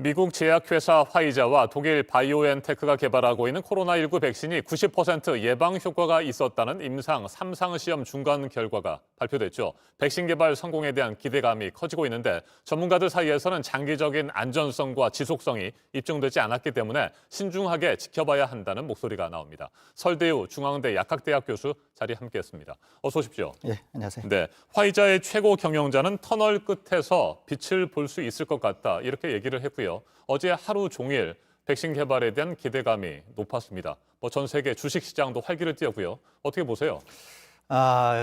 미국 제약회사 화이자와 독일 바이오엔테크가 개발하고 있는 코로나19 백신이 90% 예방 효과가 있었다는 임상 3상 시험 중간 결과가 발표됐죠. 백신 개발 성공에 대한 기대감이 커지고 있는데 전문가들 사이에서는 장기적인 안전성과 지속성이 입증되지 않았기 때문에 신중하게 지켜봐야 한다는 목소리가 나옵니다. 설대우 중앙대 약학대학 교수 자리에 함께했습니다. 어서 오십시오. 예, 안녕하세요. 네, 화이자의 최고 경영자는 터널 끝에서 빛을 볼 수 있을 것 같다 이렇게 얘기를 했고요. 어제 하루 종일 백신 개발에 대한 기대감이 높았습니다. 전 세계 주식시장도 활기를 띠었고요. 어떻게 보세요?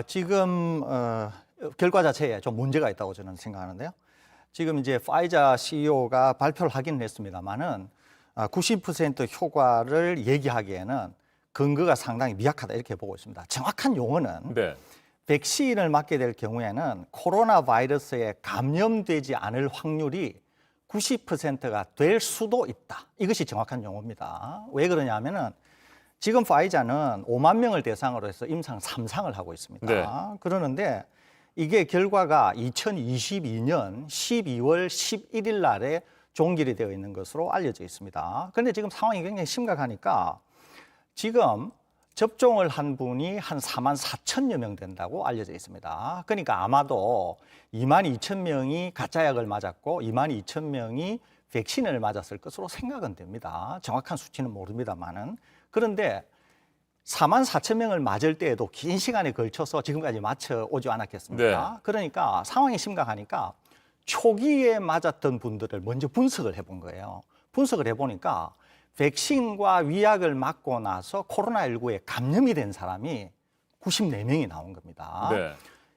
지금 결과 자체에 좀 문제가 있다고 저는 생각하는데요. 지금 이제 파이자 CEO가 발표를 하기는 했습니다만은 90% 효과를 얘기하기에는 근거가 상당히 미약하다 이렇게 보고 있습니다. 정확한 용어는 네. 백신을 맞게 될 경우에는 코로나 바이러스에 감염되지 않을 확률이 90%가 될 수도 있다. 이것이 정확한 용어입니다. 왜 그러냐면은 지금 파이자는 5만 명을 대상으로 해서 임상 3상을 하고 있습니다. 네. 그러는데 이게 결과가 2022년 12월 11일 날에 종결이 되어 있는 것으로 알려져 있습니다. 그런데 지금 상황이 굉장히 심각하니까 지금 접종을 한 분이 한 4만 4천여 명 된다고 알려져 있습니다. 그러니까 아마도 2만 2천 명이 가짜약을 맞았고 2만 2천 명이 백신을 맞았을 것으로 생각은 됩니다. 정확한 수치는 모릅니다만은. 그런데 4만 4천 명을 맞을 때에도 긴 시간에 걸쳐서 지금까지 맞춰오지 않았겠습니까? 네. 그러니까 상황이 심각하니까 초기에 맞았던 분들을 먼저 분석을 해본 거예요. 분석을 해보니까 백신과 위약을 맞고 나서 코로나19에 감염이 된 사람이 94명이 나온 겁니다. 네.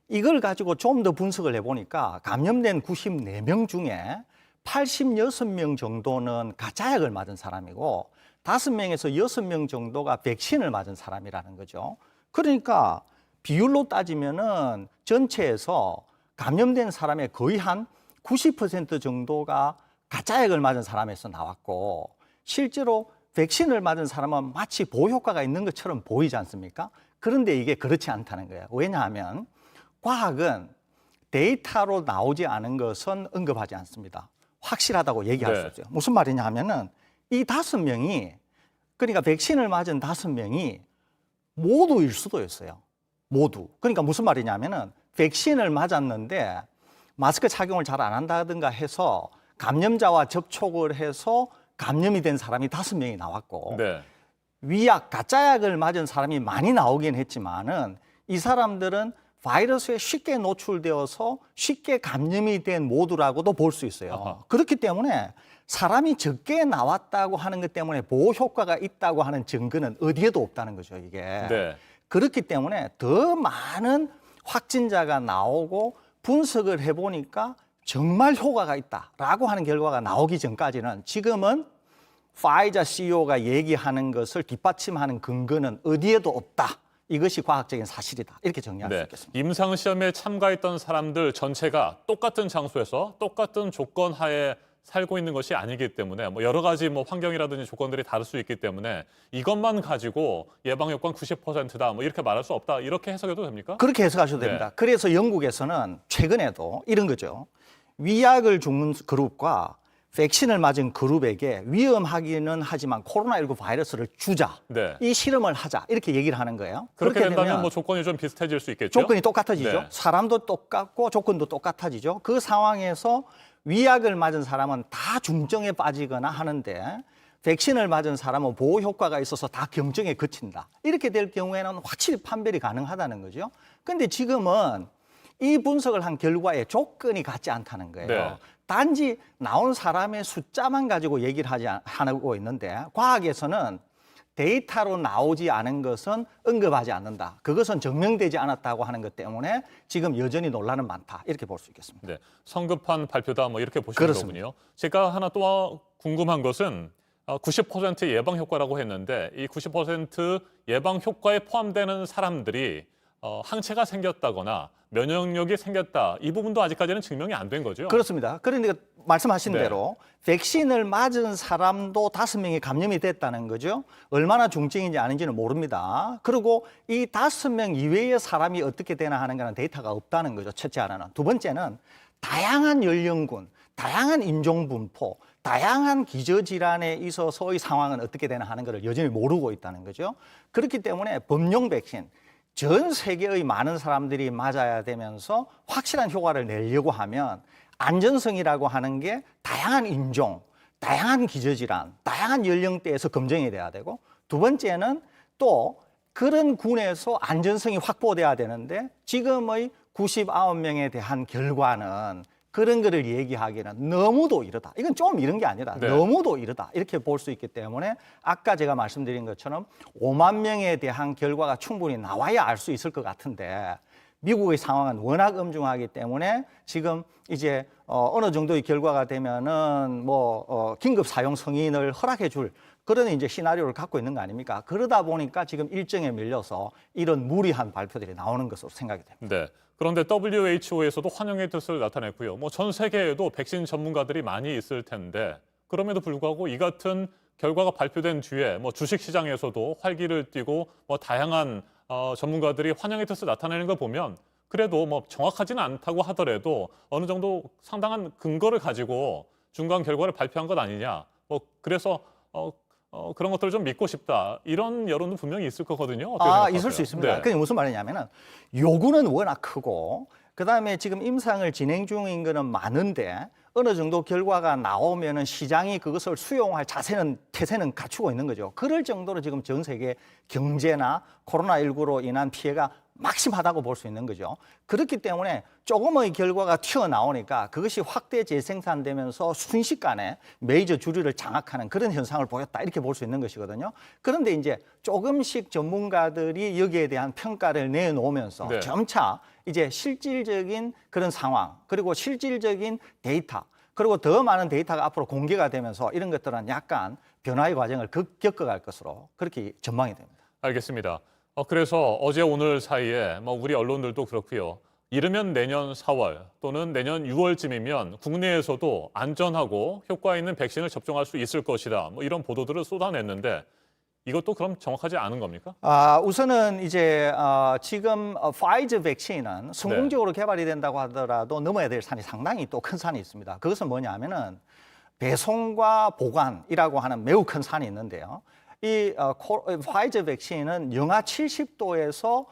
이걸 가지고 좀 더 분석을 해보니까 감염된 94명 중에 86명 정도는 가짜약을 맞은 사람이고 5명에서 6명 정도가 백신을 맞은 사람이라는 거죠. 그러니까 비율로 따지면은 전체에서 감염된 사람의 거의 한 90% 정도가 가짜약을 맞은 사람에서 나왔고 실제로 백신을 맞은 사람은 마치 보호효과가 있는 것처럼 보이지 않습니까? 그런데 이게 그렇지 않다는 거예요. 왜냐하면 과학은 데이터로 나오지 않은 것은 언급하지 않습니다. 확실하다고 얘기할 수 없어요. 무슨 말이냐 하면은 이 5명이 그러니까 백신을 맞은 5명이 모두일 수도 있어요. 모두. 그러니까 무슨 말이냐면은 백신을 맞았는데 마스크 착용을 잘 안 한다든가 해서 감염자와 접촉을 해서 감염이 된 사람이 5명이 나왔고 네. 위약, 가짜약을 맞은 사람이 많이 나오긴 했지만은 이 사람들은 바이러스에 쉽게 노출되어서 쉽게 감염이 된 모두라고도 볼 수 있어요. 아하. 그렇기 때문에 사람이 적게 나왔다고 하는 것 때문에 보호 효과가 있다고 하는 증거는 어디에도 없다는 거죠, 이게. 네. 그렇기 때문에 더 많은 확진자가 나오고 분석을 해보니까 정말 효과가 있다라고 하는 결과가 나오기 전까지는 지금은 파이자 CEO가 얘기하는 것을 뒷받침하는 근거는 어디에도 없다. 이것이 과학적인 사실이다. 이렇게 정리할 수 있겠습니다. 임상시험에 참가했던 사람들 전체가 똑같은 장소에서 똑같은 조건 하에 살고 있는 것이 아니기 때문에 여러 가지 환경이라든지 조건들이 다를 수 있기 때문에 이것만 가지고 예방 효과는 90%다 이렇게 말할 수 없다. 이렇게 해석해도 됩니까? 그렇게 해석하셔도 됩니다. 네. 그래서 영국에서는 최근에도 이런 거죠. 위약을 주는 그룹과 백신을 맞은 그룹에게 위험하기는 하지만 코로나19 바이러스를 주자. 네. 이 실험을 하자. 이렇게 얘기를 하는 거예요. 그렇게 그렇게 된다면 되면 조건이 좀 비슷해질 수 있겠죠? 조건이 똑같아지죠. 네. 사람도 똑같고 조건도 똑같아지죠. 그 상황에서 위약을 맞은 사람은 다 중증에 빠지거나 하는데 백신을 맞은 사람은 보호 효과가 있어서 다 경증에 그친다. 이렇게 될 경우에는 확실히 판별이 가능하다는 거죠. 그런데 지금은 이 분석을 한 결과에 조건이 같지 않다는 거예요. 네. 단지 나온 사람의 숫자만 가지고 얘기를 하고 있는데 과학에서는 데이터로 나오지 않은 것은 언급하지 않는다. 그것은 증명되지 않았다고 하는 것 때문에 지금 여전히 논란은 많다. 이렇게 볼 수 있겠습니다. 네. 성급한 발표다 이렇게 보시는 그렇습니다. 거군요. 제가 하나 또 궁금한 것은 90% 예방 효과라고 했는데 이 90% 예방 효과에 포함되는 사람들이 항체가 생겼다거나 면역력이 생겼다. 이 부분도 아직까지는 증명이 안 된 거죠? 그렇습니다. 그런데 말씀하신 네. 대로 백신을 맞은 사람도 5명이 감염이 됐다는 거죠. 얼마나 중증인지 아닌지는 모릅니다. 그리고 이 5명 이외의 사람이 어떻게 되나 하는 거는 데이터가 없다는 거죠. 첫째 하나는. 두 번째는 다양한 연령군, 다양한 인종 분포, 다양한 기저질환에 있어서의 상황은 어떻게 되나 하는 것을 여전히 모르고 있다는 거죠. 그렇기 때문에 범용 백신, 전 세계의 많은 사람들이 맞아야 되면서 확실한 효과를 내려고 하면 안전성이라고 하는 게 다양한 인종, 다양한 기저질환, 다양한 연령대에서 검증이 돼야 되고, 두 번째는 또 그런 군에서 안전성이 확보돼야 되는데 지금의 99명에 대한 결과는 그런 거를 얘기하기는 너무도 이르다. 이건 좀 이른 게 아니라 네. 너무도 이르다. 이렇게 볼 수 있기 때문에 아까 제가 말씀드린 것처럼 5만 명에 대한 결과가 충분히 나와야 알 수 있을 것 같은데 미국의 상황은 워낙 엄중하기 때문에 지금 이제 어느 정도의 결과가 되면은 긴급 사용 승인을 허락해 줄 그런 이제 시나리오를 갖고 있는 거 아닙니까? 그러다 보니까 지금 일정에 밀려서 이런 무리한 발표들이 나오는 것으로 생각이 됩니다. 네. 그런데 WHO에서도 환영의 뜻을 나타냈고요. 전 세계에도 백신 전문가들이 많이 있을 텐데 그럼에도 불구하고 이 같은 결과가 발표된 뒤에 주식 시장에서도 활기를 띠고 다양한 전문가들이 환영의 뜻을 나타내는 걸 보면 그래도 정확하지는 않다고 하더라도 어느 정도 상당한 근거를 가지고 중간 결과를 발표한 것 아니냐. 그래서 그런 것들을 좀 믿고 싶다. 이런 여론도 분명히 있을 거거든요. 어떻게 생각하세요? 있을 수 있습니다. 네. 그게 무슨 말이냐면은 요구는 워낙 크고 그다음에 지금 임상을 진행 중인 거는 많은데 어느 정도 결과가 나오면은 시장이 그것을 수용할 태세는 갖추고 있는 거죠. 그럴 정도로 지금 전 세계 경제나 코로나19로 인한 피해가 막심하다고 볼 수 있는 거죠. 그렇기 때문에 조금의 결과가 튀어나오니까 그것이 확대 재생산되면서 순식간에 메이저 주류를 장악하는 그런 현상을 보였다. 이렇게 볼 수 있는 것이거든요. 그런데 이제 조금씩 전문가들이 여기에 대한 평가를 내놓으면서 네. 점차 이제 실질적인 그런 상황, 그리고 실질적인 데이터, 그리고 더 많은 데이터가 앞으로 공개가 되면서 이런 것들은 약간 변화의 과정을 겪어갈 것으로 그렇게 전망이 됩니다. 알겠습니다. 그래서 어제 오늘 사이에 우리 언론들도 그렇고요. 이르면 내년 4월 또는 내년 6월쯤이면 국내에서도 안전하고 효과 있는 백신을 접종할 수 있을 것이다. 이런 보도들을 쏟아냈는데 이것도 그럼 정확하지 않은 겁니까? 우선은 이제 지금 파이저 백신은 성공적으로 개발이 된다고 하더라도 넘어야 될 산이 상당히 또 큰 산이 있습니다. 그것은 뭐냐면은 배송과 보관이라고 하는 매우 큰 산이 있는데요. 이 파이저 백신은 영하 70도에서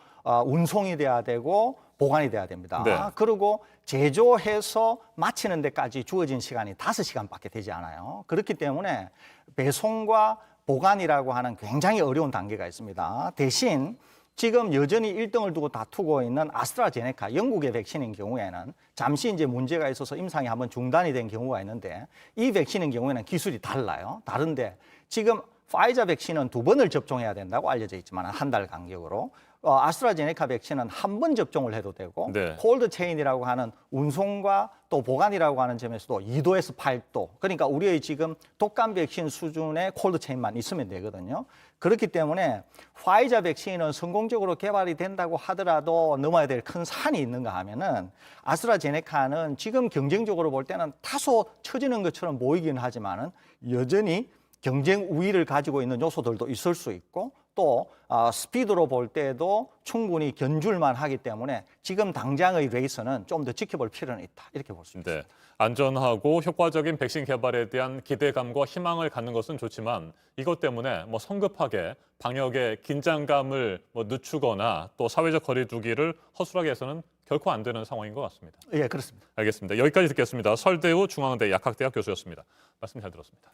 운송이 돼야 되고 보관이 돼야 됩니다. 네. 그리고 제조해서 마치는 데까지 주어진 시간이 5시간밖에 되지 않아요. 그렇기 때문에 배송과 보관이라고 하는 굉장히 어려운 단계가 있습니다. 대신 지금 여전히 1등을 두고 다투고 있는 아스트라제네카, 영국의 백신인 경우에는 잠시 이제 문제가 있어서 임상이 한번 중단이 된 경우가 있는데 이 백신인 경우에는 기술이 달라요. 다른데 지금 파이자 백신은 2번을 접종해야 된다고 알려져 있지만 한 달 간격으로 아스트라제네카 백신은 한 번 접종을 해도 되고 네. 콜드 체인이라고 하는 운송과 또 보관이라고 하는 점에서도 2도에서 8도. 그러니까 우리의 지금 독감 백신 수준의 콜드 체인만 있으면 되거든요. 그렇기 때문에 파이자 백신은 성공적으로 개발이 된다고 하더라도 넘어야 될 큰 산이 있는가 하면은 아스트라제네카는 지금 경쟁적으로 볼 때는 다소 처지는 것처럼 보이긴 하지만은 여전히 경쟁 우위를 가지고 있는 요소들도 있을 수 있고 또 스피드로 볼 때도 충분히 견줄만 하기 때문에 지금 당장의 레이스는 좀 더 지켜볼 필요는 있다. 이렇게 볼 수 있습니다. 네. 안전하고 효과적인 백신 개발에 대한 기대감과 희망을 갖는 것은 좋지만 이것 때문에 성급하게 방역의 긴장감을 늦추거나 또 사회적 거리 두기를 허술하게 해서는 결코 안 되는 상황인 것 같습니다. 예, 그렇습니다. 알겠습니다. 여기까지 듣겠습니다. 설대우 중앙대 약학대학 교수였습니다. 말씀 잘 들었습니다.